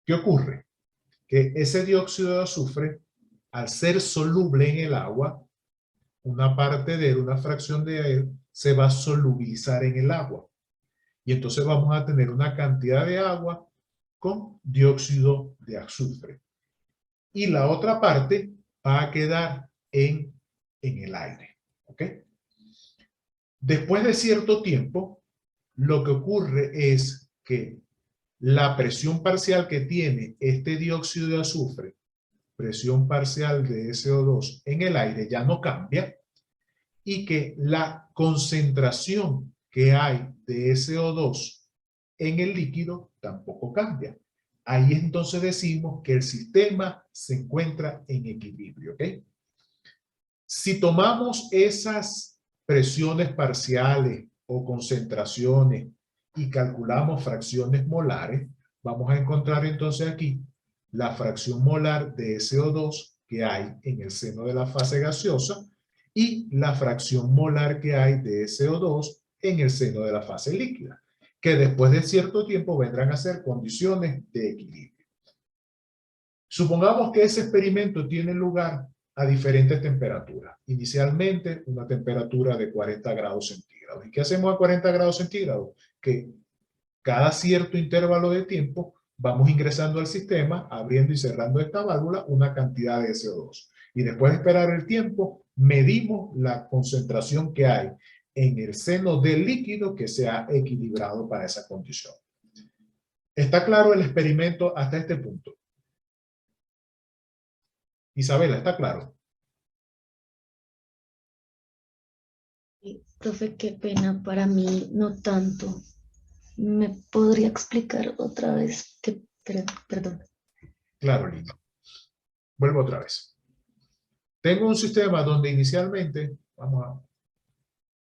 ¿Qué ocurre? Que ese dióxido de azufre, al ser soluble en el agua, una parte de él, una fracción de él, se va a solubilizar en el agua. Y entonces vamos a tener una cantidad de agua con dióxido de azufre. Y la otra parte va a quedar en el aire. ¿Ok? Después de cierto tiempo, lo que ocurre es que la presión parcial que tiene este dióxido de azufre, presión parcial de SO2 en el aire, ya no cambia, y que la concentración que hay de SO2 en el líquido tampoco cambia. Ahí entonces decimos que el sistema se encuentra en equilibrio. ¿Ok? Si tomamos esas presiones parciales o concentraciones y calculamos fracciones molares, vamos a encontrar entonces aquí la fracción molar de SO2 que hay en el seno de la fase gaseosa y la fracción molar que hay de SO2 en el seno de la fase líquida, que después de cierto tiempo vendrán a ser condiciones de equilibrio. Supongamos que ese experimento tiene lugar a diferentes temperaturas. Inicialmente, una temperatura de 40 grados centígrados. ¿Y qué hacemos a 40 grados centígrados? Que cada cierto intervalo de tiempo vamos ingresando al sistema, abriendo y cerrando esta válvula, una cantidad de SO2. Y después de esperar el tiempo, medimos la concentración que hay en el seno del líquido que se ha equilibrado para esa condición. ¿Está claro el experimento hasta este punto? Isabela, ¿está claro? Profe, qué pena, para mí no tanto. ¿Me podría explicar otra vez? Perdón. Claro, Lina. Vuelvo otra vez. Tengo un sistema donde inicialmente,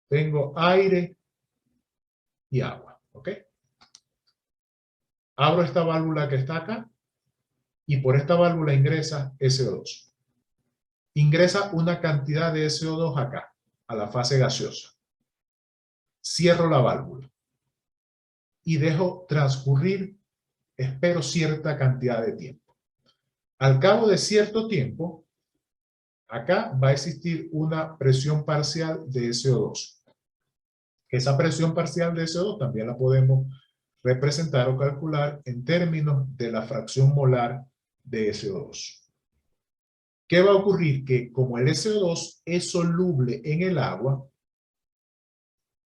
tengo aire y agua, ¿ok? Abro esta válvula que está acá y por esta válvula ingresa SO2. Ingresa una cantidad de SO2 acá, a la fase gaseosa. Cierro la válvula y dejo transcurrir, espero cierta cantidad de tiempo. Al cabo de cierto tiempo, acá va a existir una presión parcial de SO2. Esa presión parcial de SO2 también la podemos representar o calcular en términos de la fracción molar de SO2. ¿Qué va a ocurrir? Que como el SO2 es soluble en el agua,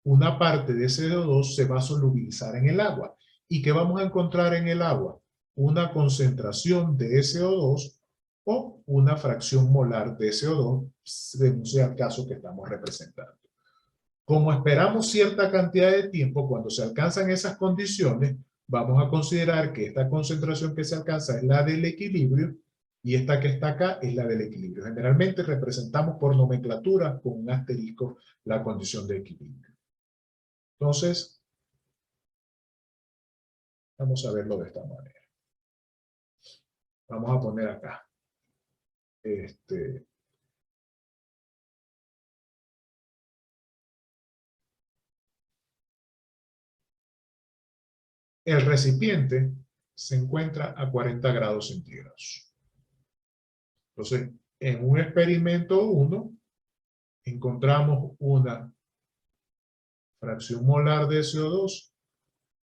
una parte de SO2 se va a solubilizar en el agua. ¿Y qué vamos a encontrar en el agua? Una concentración de SO2 o una fracción molar de SO2, según sea el caso que estamos representando. Como esperamos cierta cantidad de tiempo, cuando se alcanzan esas condiciones, vamos a considerar que esta concentración que se alcanza es la del equilibrio y esta que está acá es la del equilibrio. Generalmente representamos por nomenclatura con un asterisco la condición de equilibrio. Entonces, vamos a verlo de esta manera. Vamos a poner acá. El recipiente se encuentra a 40 grados centígrados. Entonces, en un experimento 1, encontramos una fracción molar de CO2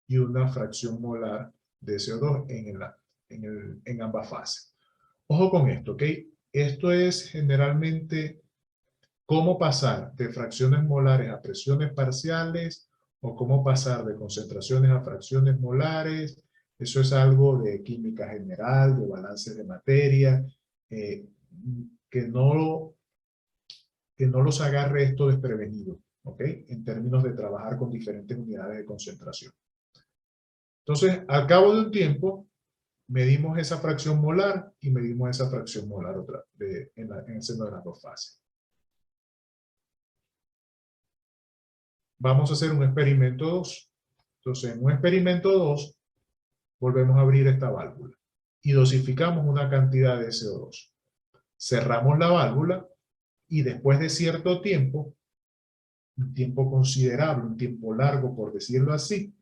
y una fracción molar de CO2 en ambas fases. Ojo con esto, ¿ok? Esto es generalmente cómo pasar de fracciones molares a presiones parciales o cómo pasar de concentraciones a fracciones molares. Eso es algo de química general, de balances de materia, que no los agarre esto desprevenido, ¿ok? En términos de trabajar con diferentes unidades de concentración. Entonces, al cabo de un tiempo, medimos esa fracción molar y medimos esa fracción molar en el seno de las dos fases. Vamos a hacer un experimento 2. Entonces, en un experimento 2, volvemos a abrir esta válvula y dosificamos una cantidad de CO2. Cerramos la válvula y después de cierto tiempo, un tiempo considerable, un tiempo largo por decirlo así,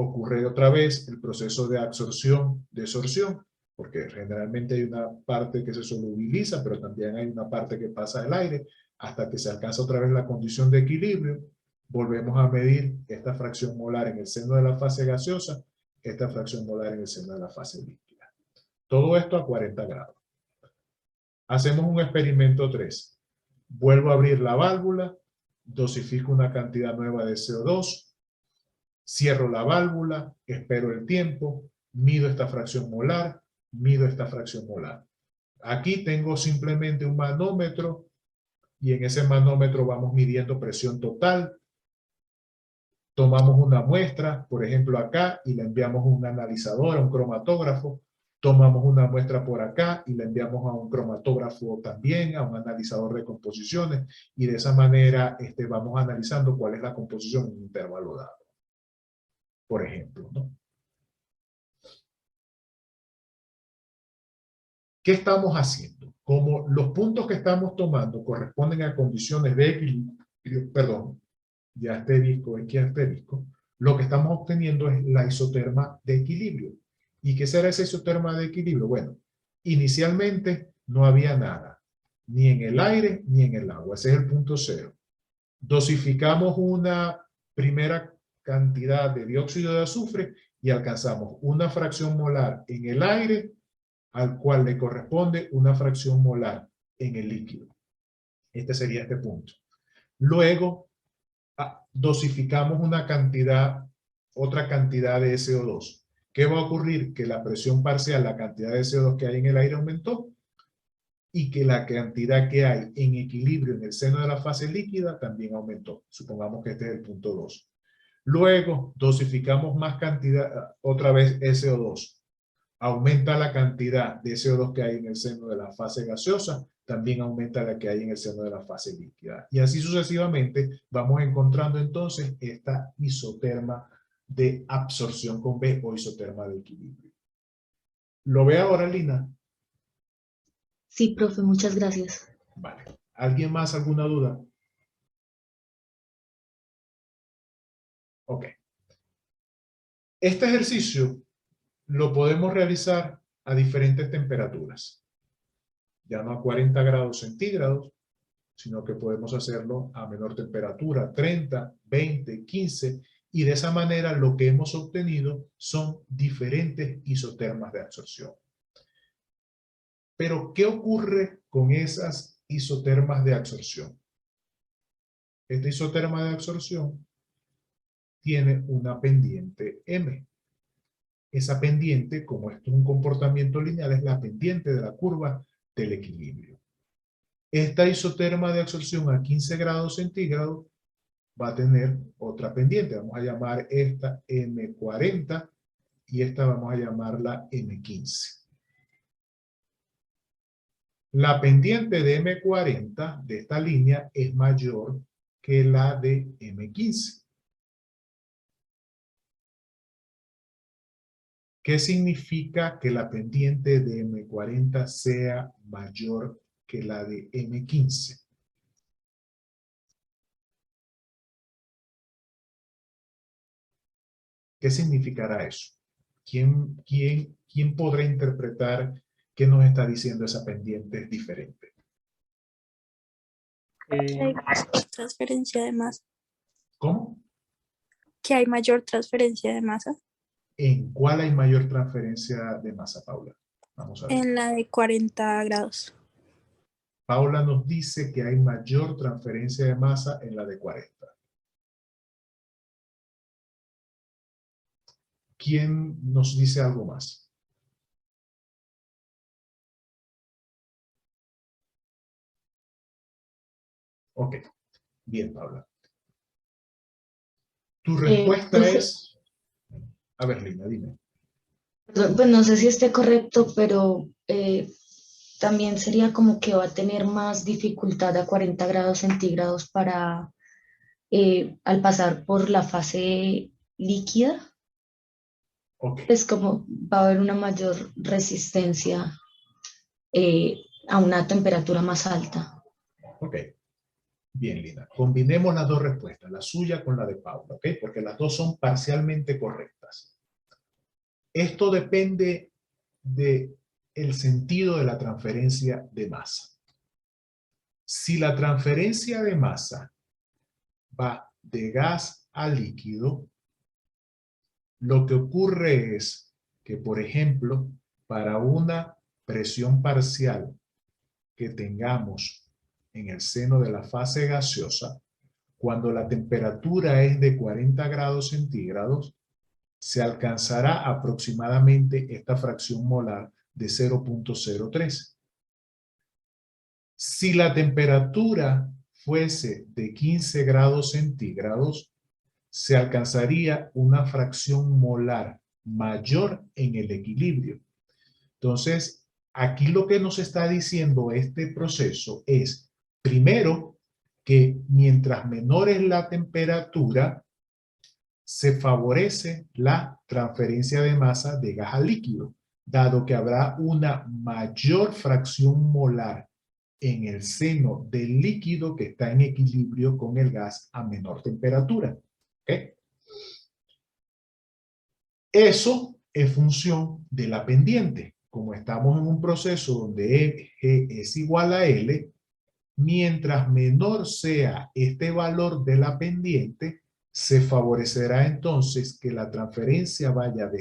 ocurre otra vez el proceso de absorción, desorción, porque generalmente hay una parte que se solubiliza, pero también hay una parte que pasa al aire, hasta que se alcanza otra vez la condición de equilibrio. Volvemos a medir esta fracción molar en el seno de la fase gaseosa, esta fracción molar en el seno de la fase líquida. Todo esto a 40 grados. Hacemos un experimento 3. Vuelvo a abrir la válvula, dosifico una cantidad nueva de CO2, cierro la válvula, espero el tiempo, mido esta fracción molar, mido esta fracción molar. Aquí tengo simplemente un manómetro y en ese manómetro vamos midiendo presión total. Tomamos una muestra, por ejemplo acá, y la enviamos a un analizador, a un cromatógrafo. Tomamos una muestra por acá y la enviamos a un cromatógrafo también, a un analizador de composiciones, y de esa manera vamos analizando cuál es la composición en un intervalo dado. Por ejemplo, ¿no? ¿Qué estamos haciendo? Como los puntos que estamos tomando corresponden a condiciones de equilibrio, perdón, ya asterisco, aquí asterisco, lo que estamos obteniendo es la isoterma de equilibrio. ¿Y qué será esa isoterma de equilibrio? Bueno, inicialmente no había nada, ni en el aire ni en el agua. Ese es el punto cero. Dosificamos una primera cantidad de dióxido de azufre y alcanzamos una fracción molar en el aire al cual le corresponde una fracción molar en el líquido. Este sería este punto. Luego, dosificamos una cantidad, otra cantidad de CO2. ¿Qué va a ocurrir? Que la presión parcial, la cantidad de CO2 que hay en el aire aumentó y que la cantidad que hay en equilibrio en el seno de la fase líquida también aumentó. Supongamos que este es el punto 2. Luego, dosificamos más cantidad, otra vez SO2. Aumenta la cantidad de CO2 que hay en el seno de la fase gaseosa, también aumenta la que hay en el seno de la fase líquida. Y así sucesivamente vamos encontrando entonces esta isoterma de absorción con B o isoterma de equilibrio. ¿Lo ve ahora, Lina? Sí, profe, muchas gracias. Vale. ¿Alguien más alguna duda? Ok. Este ejercicio lo podemos realizar a diferentes temperaturas. Ya no a 40 grados centígrados, sino que podemos hacerlo a menor temperatura, 30, 20, 15, y de esa manera lo que hemos obtenido son diferentes isotermas de absorción. Pero, ¿qué ocurre con esas isotermas de absorción? Esta isoterma de absorción tiene una pendiente M. Esa pendiente, como esto es un comportamiento lineal, es la pendiente de la curva del equilibrio. Esta isoterma de absorción a 15 grados centígrados va a tener otra pendiente. Vamos a llamar esta M40 y esta vamos a llamarla M15. La pendiente de M40 de esta línea es mayor que la de M15. ¿Qué significa que la pendiente de M40 sea mayor que la de M15? ¿Qué significará eso? ¿Quién podrá interpretar qué nos está diciendo esa pendiente diferente? Que hay mayor transferencia de masa. ¿Cómo? Que hay mayor transferencia de masa. ¿En cuál hay mayor transferencia de masa, Paula? Vamos a ver. En la de 40 grados. Paula nos dice que hay mayor transferencia de masa en la de 40. ¿Quién nos dice algo más? Ok. Bien, Paula. Tu respuesta Profe, es... A ver, Lina, dime. pues no sé si esté correcto, pero también sería como que va a tener más dificultad a 40 grados centígrados para, al pasar por la fase líquida. Ok. Es como va a haber una mayor resistencia a una temperatura más alta. Ok. Bien, Lina. Combinemos las dos respuestas, la suya con la de Paula, ¿ok? Porque las dos son parcialmente correctas. Esto depende del sentido de la transferencia de masa. Si la transferencia de masa va de gas a líquido, lo que ocurre es que, por ejemplo, para una presión parcial que tengamos en el seno de la fase gaseosa, cuando la temperatura es de 40 grados centígrados, se alcanzará aproximadamente esta fracción molar de 0.03. Si la temperatura fuese de 15 grados centígrados, se alcanzaría una fracción molar mayor en el equilibrio. Entonces, aquí lo que nos está diciendo este proceso es, primero, que mientras menor es la temperatura, se favorece la transferencia de masa de gas a líquido, dado que habrá una mayor fracción molar en el seno del líquido que está en equilibrio con el gas a menor temperatura. ¿Okay? Eso es función de la pendiente. Como estamos en un proceso donde G es igual a L, mientras menor sea este valor de la pendiente, se favorecerá entonces que la transferencia vaya de